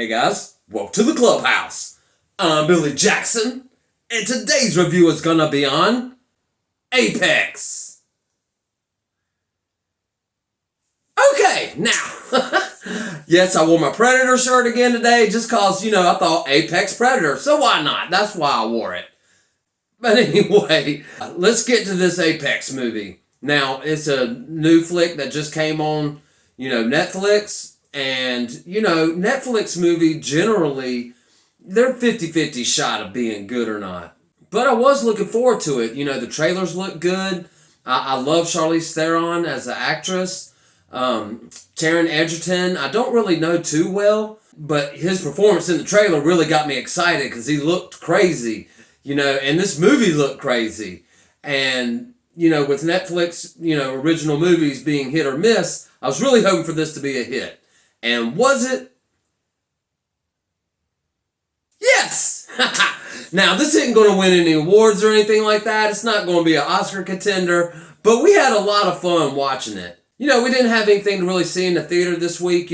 Hey guys, welcome to the clubhouse. I'm Billy Jackson, and today's review is gonna be on Apex. Okay, now, yes, I wore my Predator shirt again today just cause, I thought Apex Predator, so why not? That's why I wore it. But anyway, let's get to this Apex movie. Now, it's a new flick that just came on, Netflix. And, Netflix movie generally, they're 50-50 shot of being good or not. But I was looking forward to it. The trailers look good. I love Charlize Theron as an actress. Taron Egerton, I don't really know too well, but his performance in the trailer really got me excited because he looked crazy, and this movie looked crazy. And, with Netflix, original movies being hit or miss, I was really hoping for this to be a hit. And was it? Yes! Now, this isn't going to win any awards or anything like that. It's not going to be an Oscar contender. But we had a lot of fun watching it. We didn't have anything to really see in the theater this week.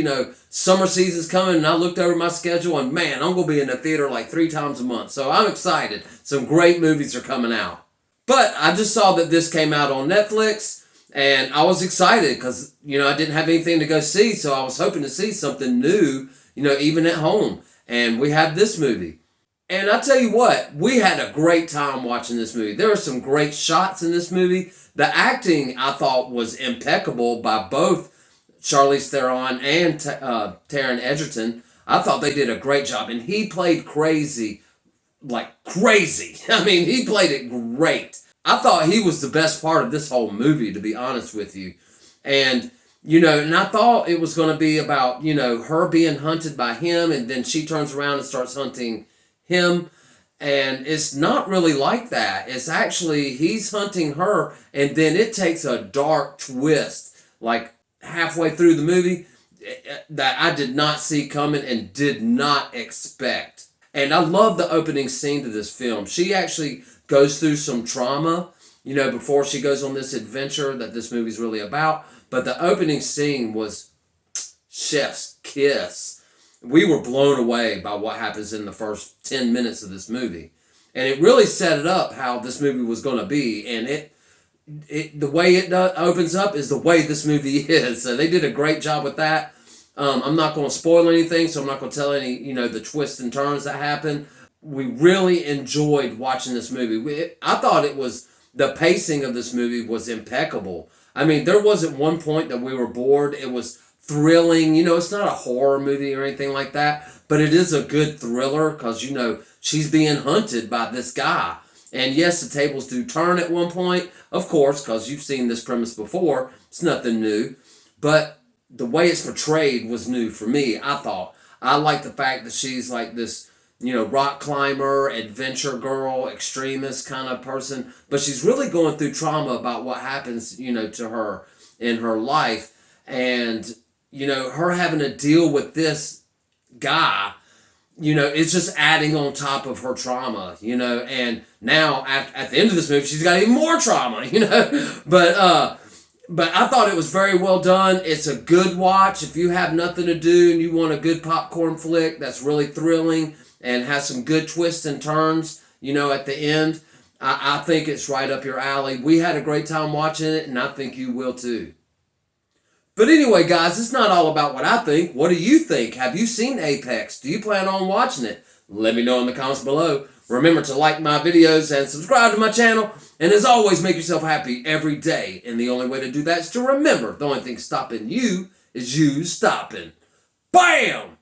Summer season's coming, and I looked over my schedule, and man, I'm going to be in the theater like 3 times a month. So I'm excited. Some great movies are coming out. But I just saw that this came out on Netflix. And I was excited because, I didn't have anything to go see, so I was hoping to see something new, even at home. And we have this movie. And I tell you what, we had a great time watching this movie. There were some great shots in this movie. The acting, I thought, was impeccable by both Charlize Theron and Taron Egerton. I thought they did a great job. And he played crazy, like crazy. I mean, he played it great. I thought he was the best part of this whole movie, to be honest with you. And, and I thought it was going to be about, her being hunted by him, and then she turns around and starts hunting him. And it's not really like that. It's actually, he's hunting her, and then it takes a dark twist, like halfway through the movie, that I did not see coming and did not expect. And I love the opening scene to this film. She actually goes through some trauma, before she goes on this adventure that this movie's really about. But the opening scene was chef's kiss. We were blown away by what happens in the first 10 minutes of this movie. And it really set it up how this movie was going to be. And the way it opens up is the way this movie is. So they did a great job with that. I'm not going to spoil anything, so I'm not going to tell any, the twists and turns that happen. We really enjoyed watching this movie. I thought the pacing of this movie was impeccable. I mean, there wasn't one point that we were bored. It was thrilling. It's not a horror movie or anything like that, but it is a good thriller because, she's being hunted by this guy. And yes, the tables do turn at one point, of course, because you've seen this premise before. It's nothing new. But the way it's portrayed was new for me, I thought. I like the fact that she's like this, rock climber, adventure girl, extremist kind of person. But she's really going through trauma about what happens, to her in her life. And, her having to deal with this guy, it's just adding on top of her trauma, And now, at the end of this movie, she's got even more trauma, But I thought it was very well done. It's a good watch. If you have nothing to do and you want a good popcorn flick that's really thrilling and has some good twists and turns, at the end, I think it's right up your alley. We had a great time watching it, and I think you will too. But anyway, guys, it's not all about what I think. What do you think? Have you seen Apex? Do you plan on watching it? Let me know in the comments below. Remember to like my videos and subscribe to my channel. And as always, make yourself happy every day. And the only way to do that is to remember the only thing stopping you is you stopping. Bam!